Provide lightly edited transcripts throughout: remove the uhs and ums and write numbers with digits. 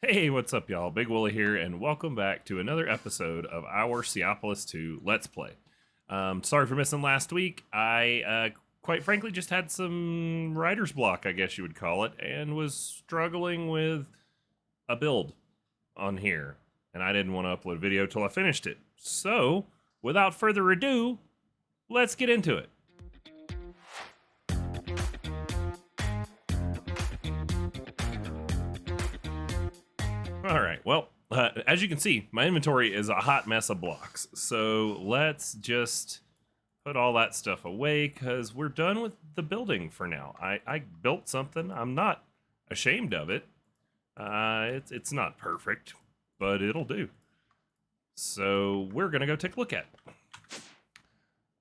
Hey, what's up, y'all? Big Wooly here, and welcome back to another episode of our Seaopolis 2 Let's Play. Sorry for missing last week. I, quite frankly, just had some writer's block, I guess you would call it, and was struggling with a build on here, and I didn't want to upload a video till I finished it. So, without further ado, let's get into it. Alright, well, as you can see, my inventory is a hot mess of blocks. So let's just put all that stuff away because we're done with the building for now. I built something. I'm not ashamed of it. It's not perfect, but it'll do. So we're going to go take a look at it.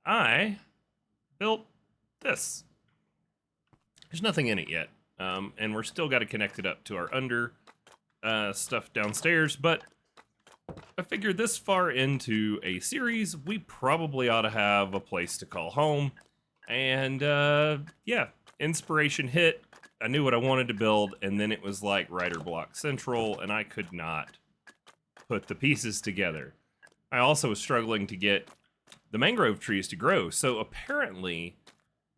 I built this. There's nothing in it yet, and we're still got to connect it up to our under stuff downstairs, but I figured this far into a series, we probably ought to have a place to call home. And yeah, inspiration hit. I knew what I wanted to build, and then it was like writer block central, and I could not put the pieces together. I also was struggling to get the mangrove trees to grow, so apparently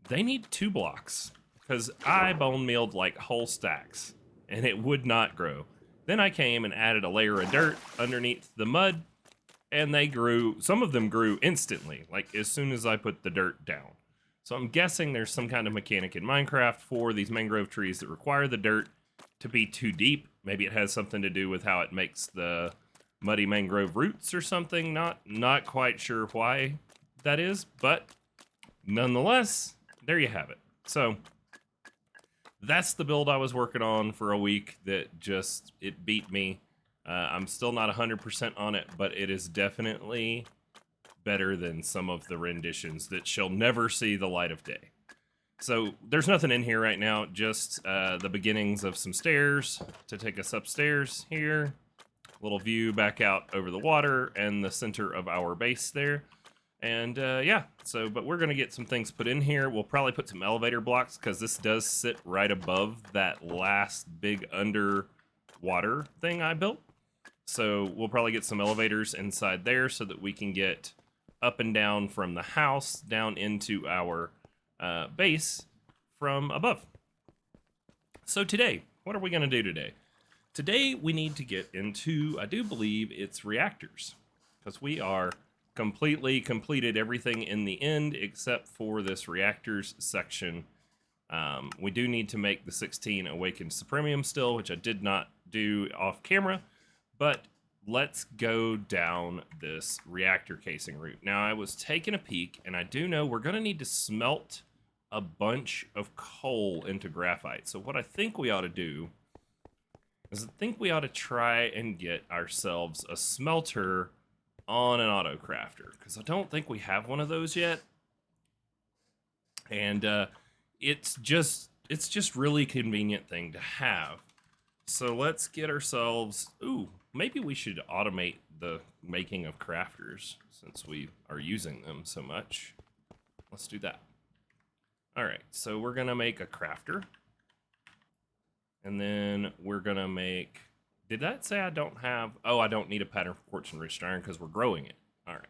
they need 2 blocks, because I bone mealed like whole stacks, and it would not grow. Then I came and added a layer of dirt underneath the mud, and they grew, some of them grew instantly, like as soon as I put the dirt down. So I'm guessing there's some kind of mechanic in Minecraft for these mangrove trees that require the dirt to be too deep. Maybe it has something to do with how it makes the muddy mangrove roots or something. Not quite sure why that is, but nonetheless, there you have it. So that's the build I was working on for a week that just, it beat me. I'm still not 100% on it, but it is definitely better than some of the renditions that shall never see the light of day. So there's nothing in here right now, just the beginnings of some stairs to take us upstairs here. Little view back out over the water and the center of our base there. And yeah, so, but we're gonna get some things put in here. We'll probably put some elevator blocks because this does sit right above that last big underwater thing I built. So we'll probably get some elevators inside there so that we can get up and down from the house down into our base from above. So today, what are we gonna do today? Today we need to get into, I do believe it's reactors, because we are completely completed everything in the end except for this reactors section. We do need to make the 16 awakened supremium still, which I did not do off camera, but let's go down this reactor casing route. Now I was taking a peek and I do know we're gonna need to smelt a bunch of coal into graphite. So what I think we ought to do is I think we ought to try and get ourselves a smelter on an auto crafter, because I don't think we have one of those yet. And it's just really convenient thing to have. So let's get ourselves, ooh, maybe we should automate the making of crafters since we are using them so much. Let's do that. All right, so we're gonna make a crafter, and then we're gonna make, did that say I don't have, oh, I don't need a pattern for quartz and enriched iron because we're growing it. All right,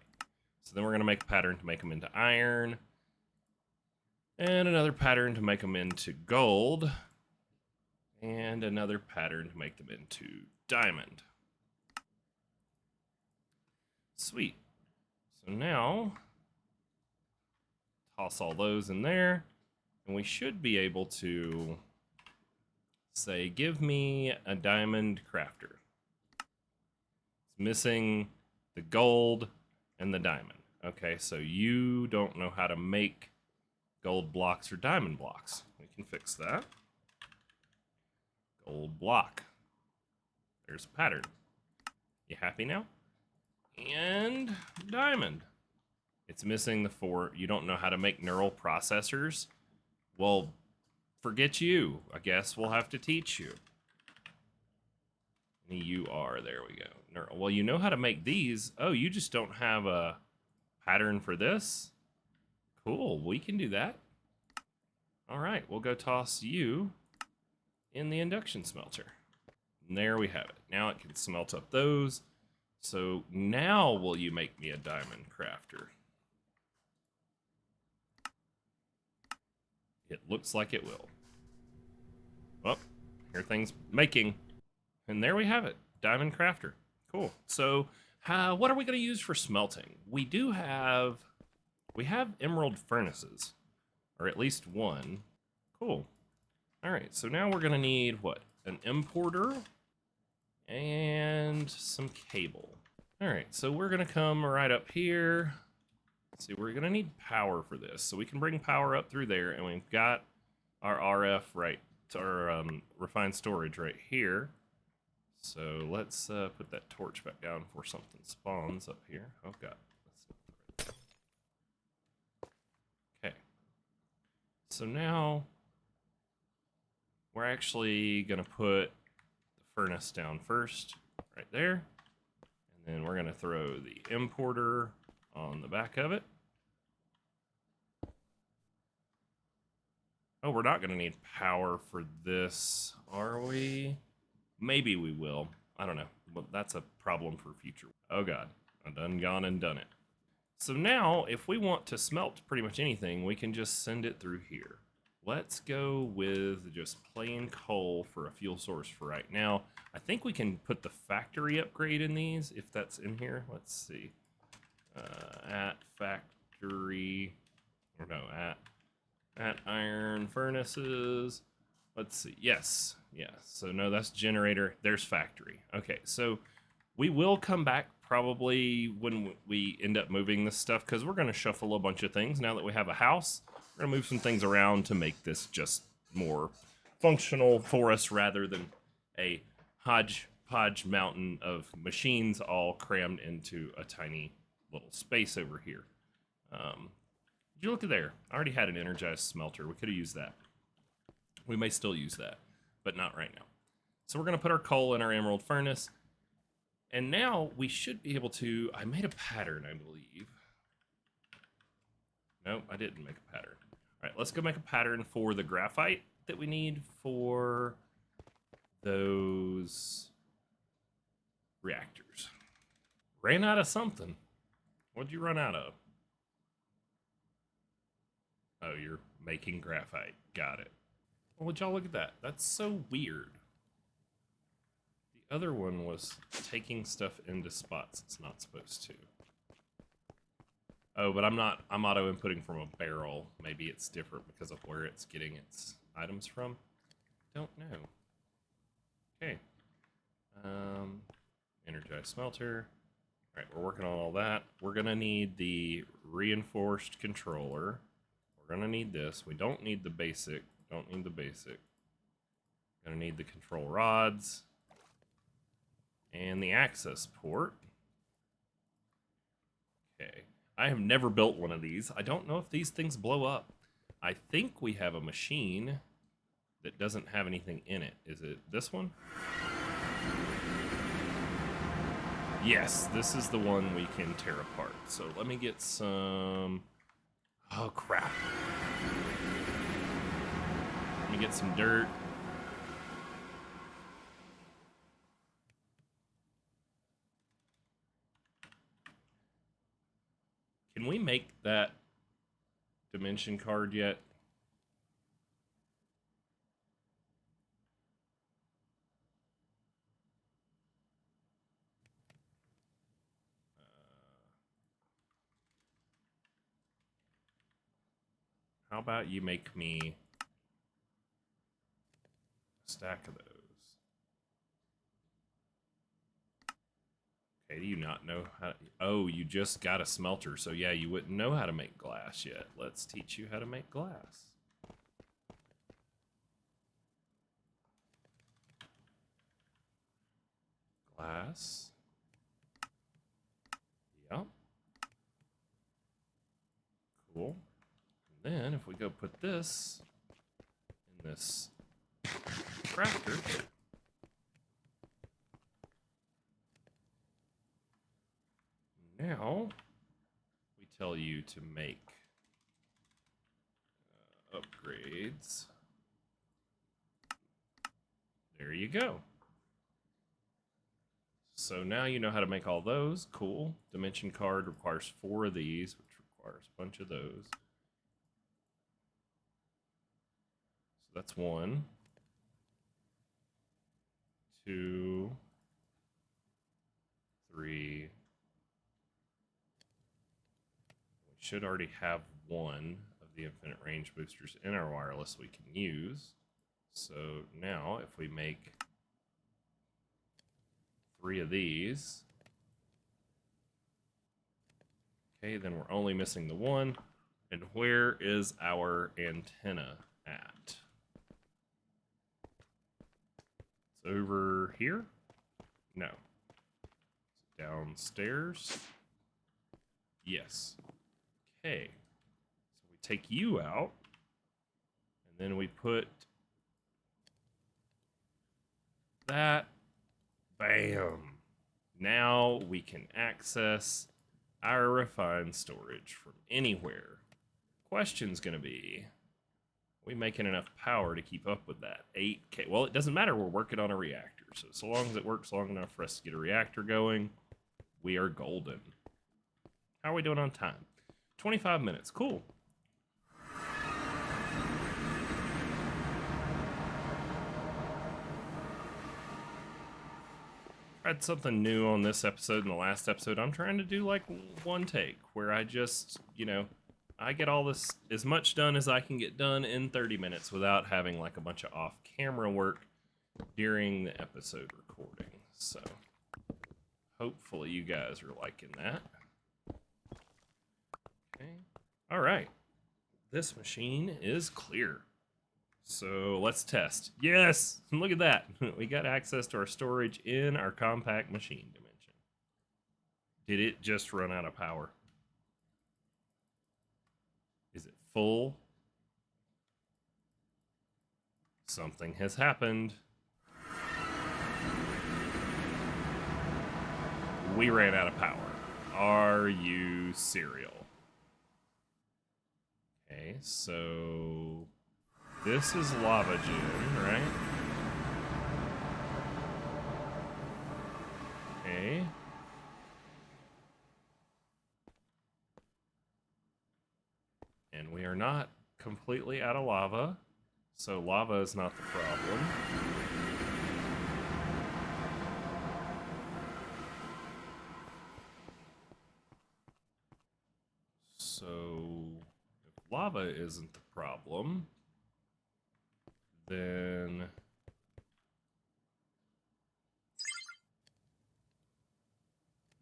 so then we're gonna make a pattern to make them into iron, and another pattern to make them into gold, and another pattern to make them into diamond. Sweet. So now, toss all those in there, and we should be able to say, give me a diamond crafter. It's missing the gold and the diamond. Okay, so you don't know how to make gold blocks or diamond blocks. We can fix that. Gold block. There's a pattern. You happy now? And diamond. It's missing the 4. You don't know how to make neural processors? Well, forget you. I guess we'll have to teach you. You are, there we go. Neural. Well, you know how to make these. Oh, you just don't have a pattern for this? Cool, we can do that. All right, we'll go toss you in the induction smelter. And there we have it. Now it can smelt up those. So now will you make me a diamond crafter? It looks like it will. Well, here things making. And there we have it. Diamond crafter. Cool. So what are we going to use for smelting? We have emerald furnaces, or at least one. Cool. All right, so now we're going to need what? An importer and some cable. All right, so we're going to come right up here. Let's see, we're going to need power for this. So we can bring power up through there, and we've got our RF right, our refined storage right here. So let's put that torch back down before something spawns up here. Oh, God. Okay. So now we're actually going to put the furnace down first, right there. And then we're going to throw the importer on the back of it. Oh, we're not going to need power for this, are we? Maybe we will. I don't know. But that's a problem for future. Oh, God. I've done gone and done it. So now, if we want to smelt pretty much anything, we can just send it through here. Let's go with just plain coal for a fuel source for right now. I think we can put the factory upgrade in these, if that's in here. Let's see. At factory, or no, at iron furnaces. Let's see. Yes. Yeah. So no, that's generator. There's factory. Okay. So we will come back probably when we end up moving this stuff, because we're going to shuffle a bunch of things now that we have a house. We're going to move some things around to make this just more functional for us rather than a hodgepodge mountain of machines all crammed into a tiny little space over here. Did you look at there? I already had an energized smelter. We could have used that. We may still use that, but not right now. So we're going to put our coal in our emerald furnace. And now we should be able to... I made a pattern, I believe. No, I didn't make a pattern. All right, let's go make a pattern for the graphite that we need for those reactors. Ran out of something. What'd you run out of? Oh, you're making graphite. Got it. Well, would y'all look at that? That's so weird. The other one was taking stuff into spots it's not supposed to. Oh, but I'm auto-inputting from a barrel. Maybe it's different because of where it's getting its items from. Don't know. Okay. Energized smelter. All right, we're working on all that. We're gonna need the reinforced controller. We're gonna need this. We don't need the basic. Don't need the basic. Gonna need the control rods and the access port. Okay. I have never built one of these. I don't know if these things blow up. I think we have a machine that doesn't have anything in it. Is it this one? Yes, this is the one we can tear apart. So let me get some... Oh, crap. Let me get some dirt. Can we make that dimension card yet? How about you make me a stack of those? Okay, do you not know how to... Oh, you just got a smelter, so yeah, you wouldn't know how to make glass yet. Let's teach you how to make glass. Glass. Yep. Cool. And then if we go put this in this crafter, now we tell you to make upgrades. There you go. so now you know how to make all those. Cool. Dimension card requires 4 of these, which requires a bunch of those. So that's 1, 2, 3. We should already have 1 of the infinite range boosters in our wireless we can use. So now if we make 3 of these, okay, then we're only missing the 1. And where is our antenna at? It's over here? No. Downstairs? Yes. Okay. So we take you out, and then we put that. Bam. Now we can access our refined storage from anywhere. Question's gonna be, are we making enough power to keep up with that 8K? Well, it doesn't matter, we're working on a reactor, so long as it works long enough for us to get a reactor going, we are golden. How are we doing on time? 25 minutes, cool. Tried something new on this episode and the last episode. I'm trying to do like one take where I just, I get all this, as much done as I can get done in 30 minutes without having like a bunch of off-camera work during the episode recording. So hopefully you guys are liking that. Okay. All right. This machine is clear. So let's test. Yes! Look at that. We got access to our storage in our compact machine dimension. Did it just run out of power? Is it full? Something has happened. We ran out of power. Are you serial? Okay, so this is lava gen, right? Okay. And we are not completely out of lava, so lava is not the problem. So if lava isn't the problem, then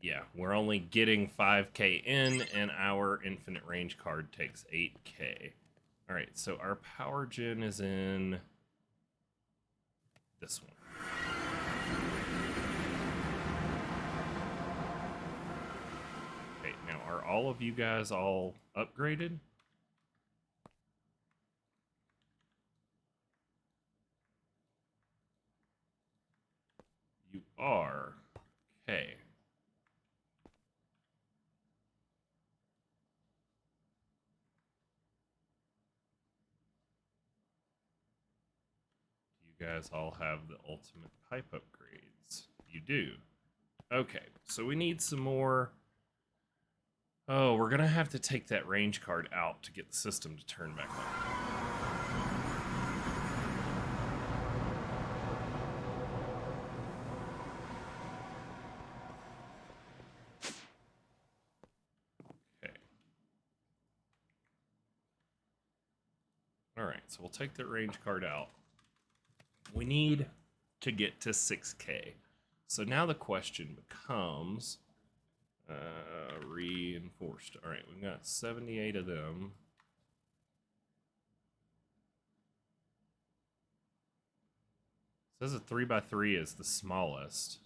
yeah, we're only getting 5K in, and our infinite range card takes 8K. All right, so our power gen is in this one. Okay, now are all of you guys all upgraded? You are. Okay. You guys all have the ultimate pipe upgrades. You do. Okay, so we need some more. Oh, we're gonna have to take that range card out to get the system to turn back on. Alright, so we'll take that range card out. We need to get to 6K. So now the question becomes reinforced. Alright, we've got 78 of them. It says a 3x3 is the smallest.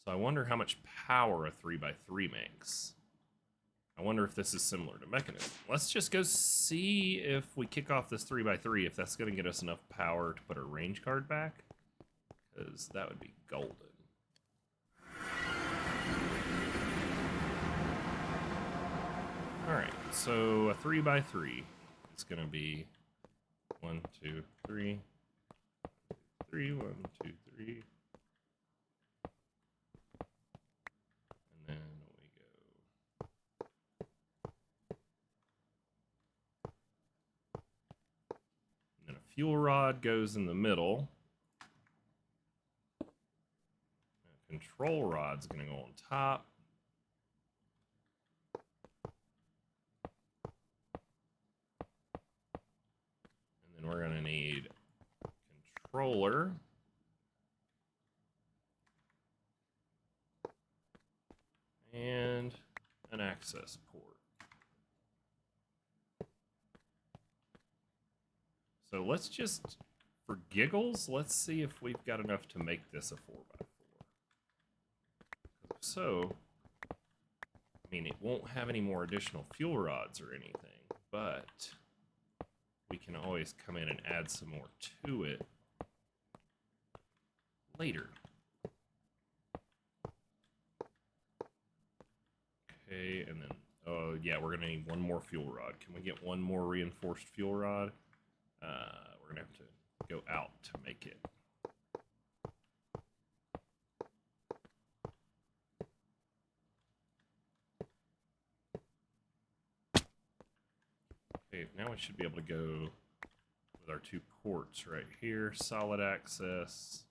So I wonder how much power a 3x3 makes. I wonder if this is similar to mechanism. Let's just go see if we kick off this 3x3, if that's going to get us enough power to put our range card back. Because that would be golden. Alright, so a 3x3 is going to be 1, 2, 3, 3, 1, 2, 3. fuel rod goes in the middle. Control rod's going to go on top. And then we're going to need controller. And an access port. So let's just, for giggles, let's see if we've got enough to make this a 4x4. So, I mean, it won't have any more additional fuel rods or anything, but we can always come in and add some more to it later. Okay, and then, oh yeah, we're gonna need one more fuel rod. Can we get one more reinforced fuel rod? We're gonna have to go out to make it. Okay, now we should be able to go with our 2 ports right here. Solid access.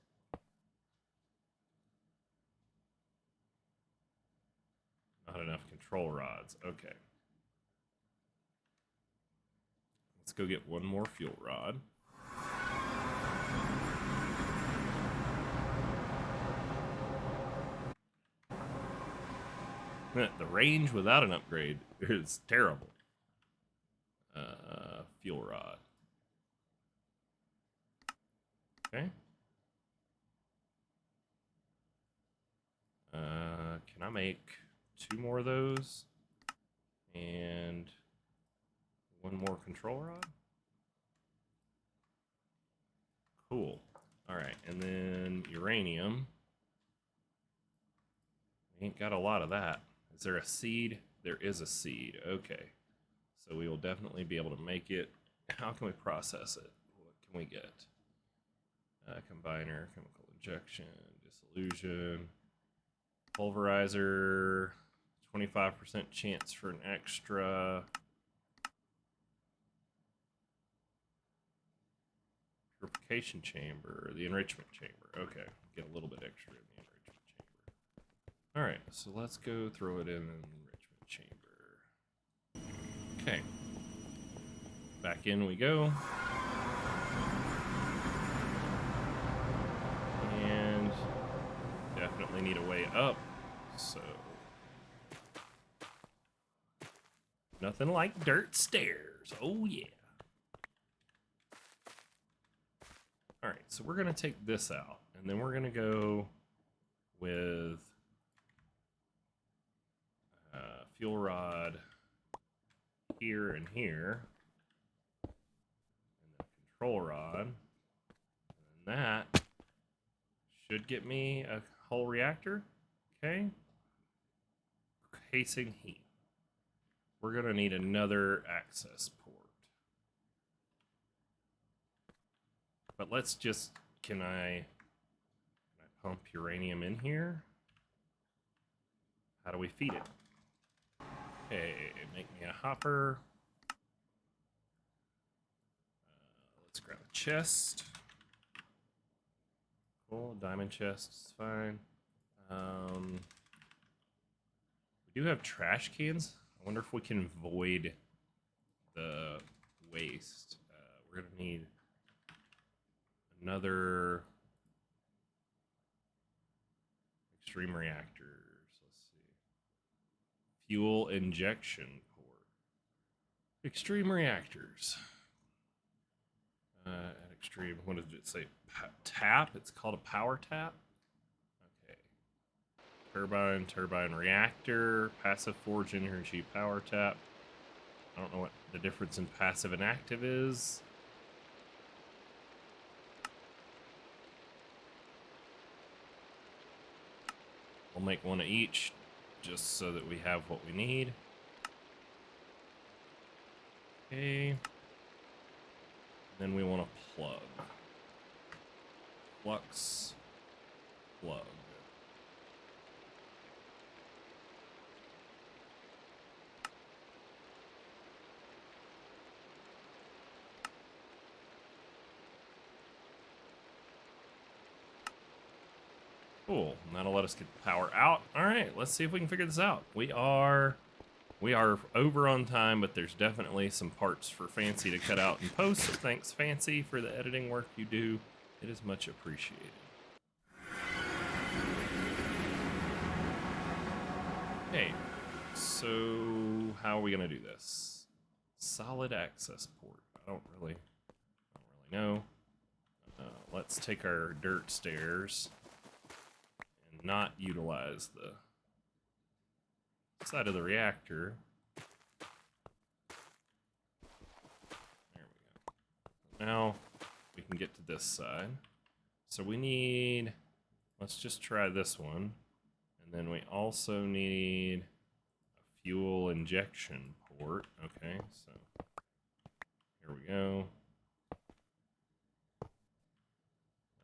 Not enough control rods. Okay. Let's go get one more fuel rod. The range without an upgrade is terrible. Fuel rod. Okay. Can I make 2 more of those? And 1 more control rod? Cool. Alright, and then uranium. We ain't got a lot of that. Is there a seed? There is a seed. Okay. So we will definitely be able to make it. How can we process it? What can we get? Combiner, chemical injection, dissolution, pulverizer, 25% chance for an extra. Purification chamber, the enrichment chamber. Okay, get a little bit extra in the enrichment chamber. Alright, so let's go throw it in the enrichment chamber. Okay. Back in we go. And definitely need a way up, so nothing like dirt stairs. Oh yeah. Alright, so we're gonna take this out, and then we're gonna go with fuel rod here and here, and then control rod, and that should get me a whole reactor. Okay. Casing heat. We're gonna need another access port. But let's just, can I pump uranium in here? How do we feed it? Okay, make me a hopper. Let's grab a chest. Cool, diamond chest is fine. We do have trash cans. I wonder if we can void the waste. We're gonna need another extreme reactors. Let's see. Fuel injection port. Extreme reactors. At extreme, what did it say? Tap? It's called a power tap? Okay. Turbine reactor, passive forge energy power tap. I don't know what the difference in passive and active is. We'll make one of each, just so that we have what we need. Okay. Then we want to plug. Flux, plug. Cool. That'll let us get the power out. All right, let's see if we can figure this out. We are over on time, but there's definitely some parts for Fancy to cut out and post. So thanks, Fancy, for the editing work you do. It is much appreciated. Okay, so how are we gonna do this? Solid access port. I don't really know. Let's take our dirt stairs and not utilize the side of the reactor. There we go. Now we can get to this side. So we need, let's just try this one. And then we also need a fuel injection port. Okay, so here we go.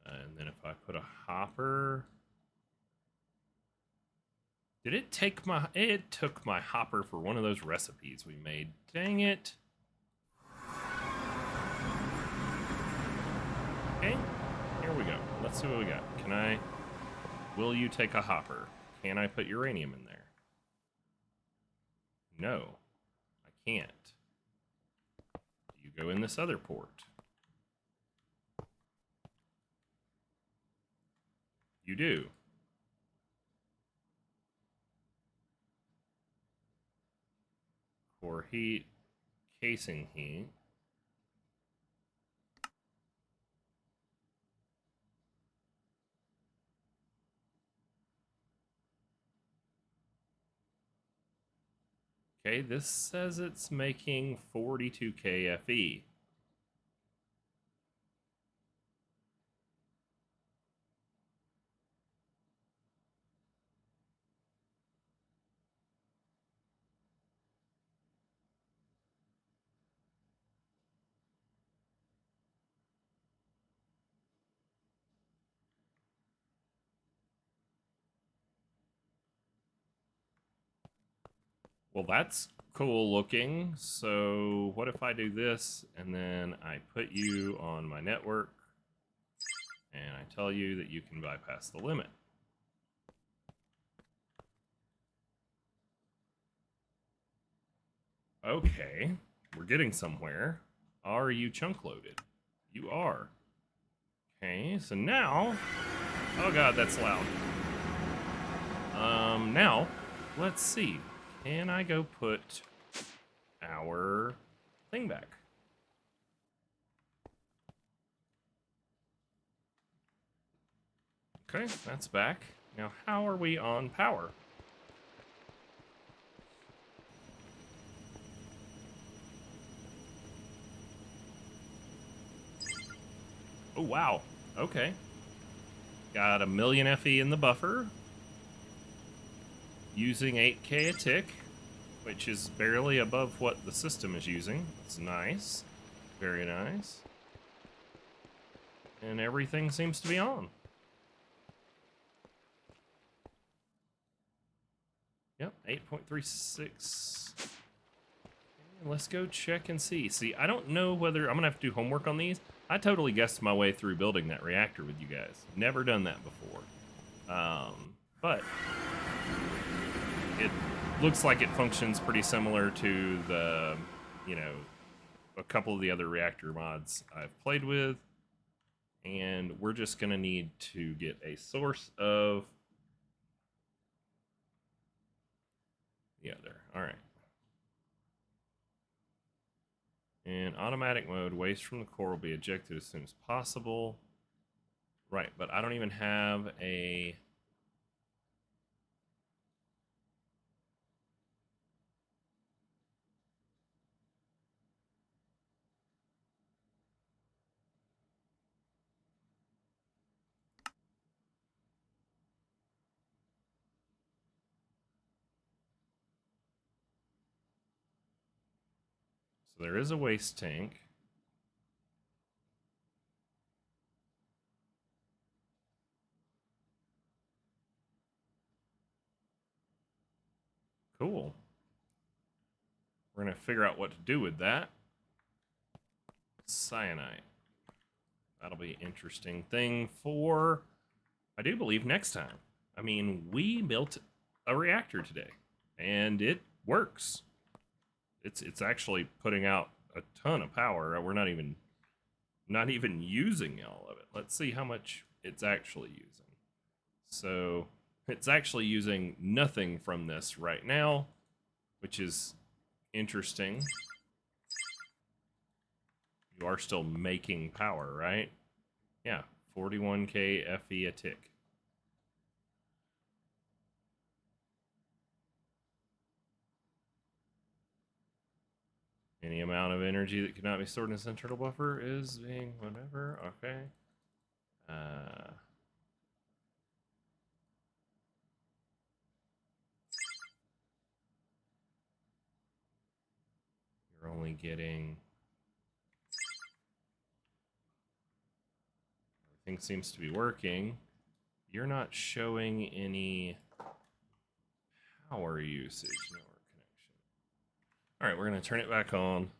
And then if I put a hopper, did it take my, it took my hopper for one of those recipes we made. Dang it. Okay, here we go. Let's see what we got. Can I, will you take a hopper? Can I put uranium in there? No, I can't. You go in this other port. You do. Core heat, casing heat. Okay, this says it's making 42 KFE. Well, that's cool looking. So what if I do this and then I put you on my network and I tell you that you can bypass the limit? Okay, we're getting somewhere. Are you chunk loaded? You are. Okay, so now, oh god, that's loud. Now, let's see. Can I go put our thing back? Okay, that's back. Now, how are we on power? Oh, wow. Okay. Got a million FE in the buffer. Using 8K a tick, which is barely above what the system is using. It's nice. Very nice. And everything seems to be on. Yep, 8.36. Let's go check and see. See, I don't know whether... I'm going to have to do homework on these. I totally guessed my way through building that reactor with you guys. Never done that before. But it looks like it functions pretty similar to the, you know, a couple of the other reactor mods I've played with. And we're just going to need to get a source of the other. All right. In automatic mode, waste from the core will be ejected as soon as possible. Right, but I don't even have a... So there is a waste tank. Cool. We're going to figure out what to do with that. Cyanide. That'll be an interesting thing for I do believe next time. I mean, we built a reactor today, and it works. It's actually putting out a ton of power. We're not even using all of it. Let's see how much it's actually using. So it's actually using nothing from this right now, which is interesting. You are still making power, right? Yeah, 41k FE a tick. Any amount of energy that cannot be stored in a central buffer is being whatever. Okay. You're only getting. Everything seems to be working. You're not showing any power usage. Network connection. All right, we're gonna turn it back on.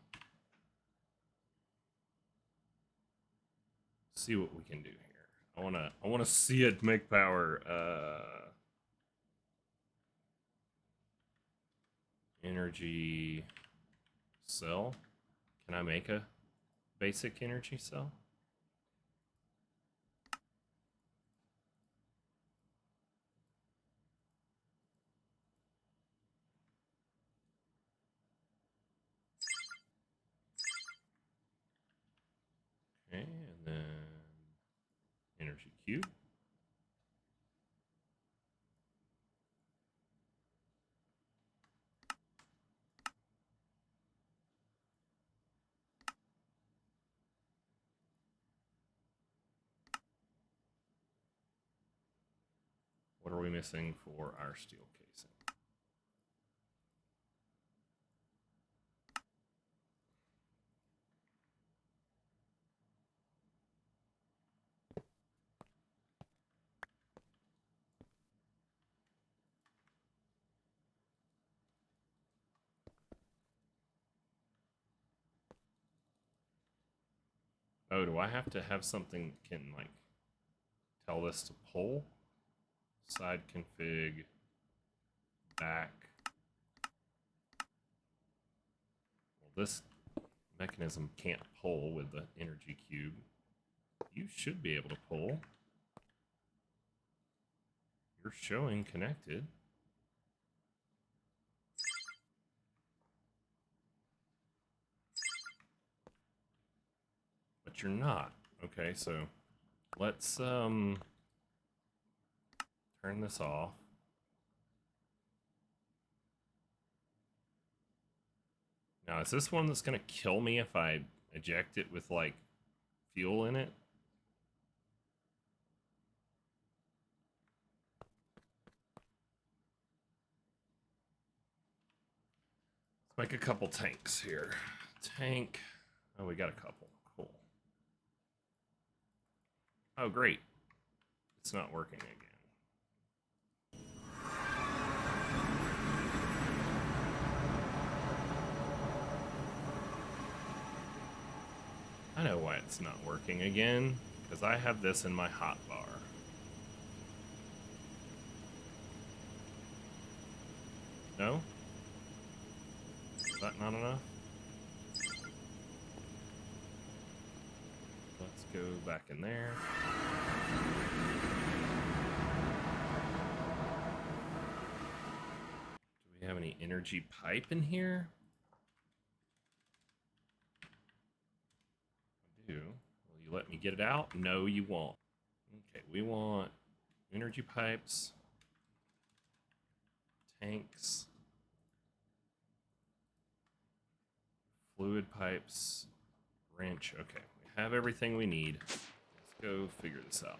See what we can do here. I wanna see it make power. Energy cell. Can I make a basic energy cell? Okay, and then energy cube. What are we missing for our steel casing? Oh, do I have to have something that can like tell this to pull? Side config back. Well, this mechanism can't pull with the energy cube. You should be able to pull. You're showing connected. But you're not. Okay, so let's turn this off. Now, is this one that's gonna kill me if I eject it with like fuel in it? Let's make a couple tanks here. Tank. Oh, we got a couple. Cool. Oh, great. It's not working again. I know why it's not working again, because I have this in my hotbar. No? Is that not enough? Let's go back in there. Do we have any energy pipe in here? I do. Will you let me get it out? No, you won't. Okay, we want energy pipes, tanks, fluid pipes, wrench. Okay, we have everything we need. Let's go figure this out.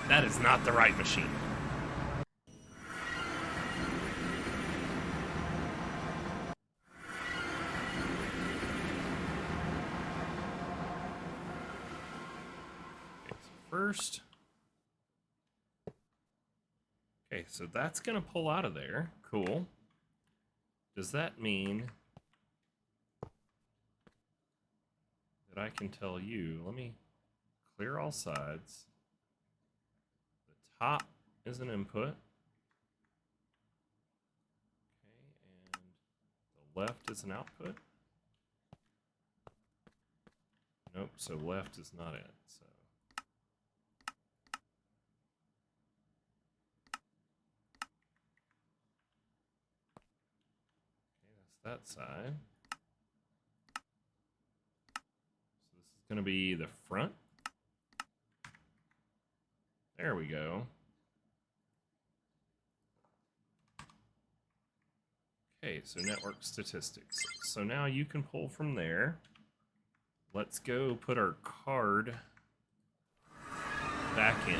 That is not the right machine. Okay, so first. Okay, so that's gonna pull out of there. Cool. Does that mean that I can tell you. Let me clear all sides. The top is an input. Okay, and the left is an output. Nope, so left is not it. So that side. So this is going to be the front. There we go. Okay, so network statistics. So now you can pull from there. Let's go put our card back in.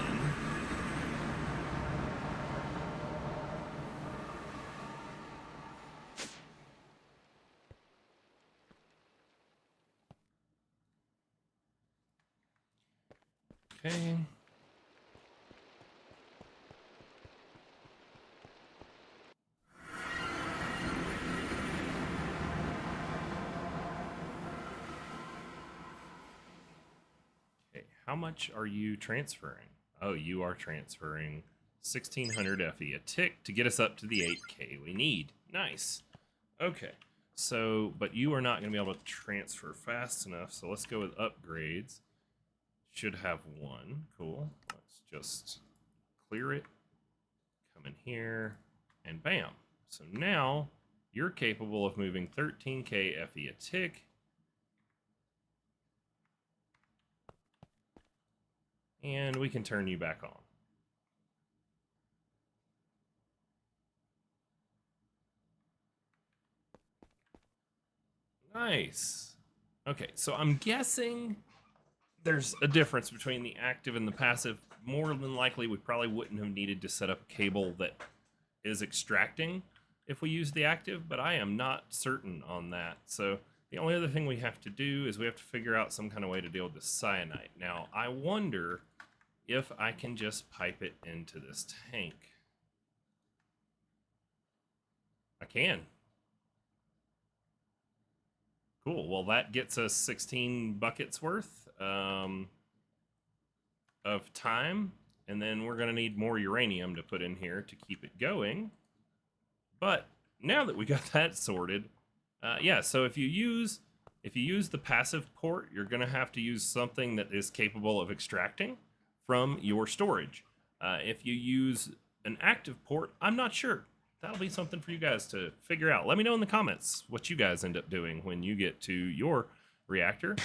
Okay. Okay, how much are you transferring? Oh, you are transferring 1600 FE a tick to get us up to the 8K we need. Nice. Okay, so, but you are not going to be able to transfer fast enough, so let's go with upgrades. Should have one. Cool. Let's just clear it. Come in here, and bam. So now you're capable of moving 13K FE a tick. And we can turn you back on. Nice. Okay, so I'm guessing there's a difference between the active and the passive. More than likely, we probably wouldn't have needed to set up a cable that is extracting if we use the active, but I am not certain on that. So the only other thing we have to do is we have to figure out some kind of way to deal with the cyanide. Now, I wonder if I can just pipe it into this tank. I can. Cool. Well, that gets us 16 buckets worth of time, and then we're going to need more uranium to put in here to keep it going. But now that we got that sorted, yeah. So if you use the passive port, you're going to have to use something that is capable of extracting from your storage. If you use an active port, I'm not sure. That'll be something for you guys to figure out. Let me know in the comments what you guys end up doing when you get to your reactor.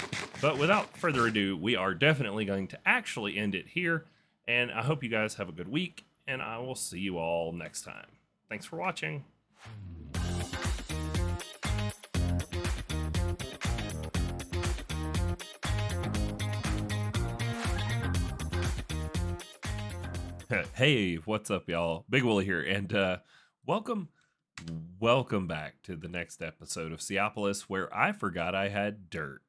But without further ado, we are definitely going to actually end it here. And I hope you guys have a good week, and I will see you all next time. Thanks for watching. Hey, what's up, y'all? Big Wooly here, and welcome back to the next episode of Seaopolis, where I forgot I had dirt.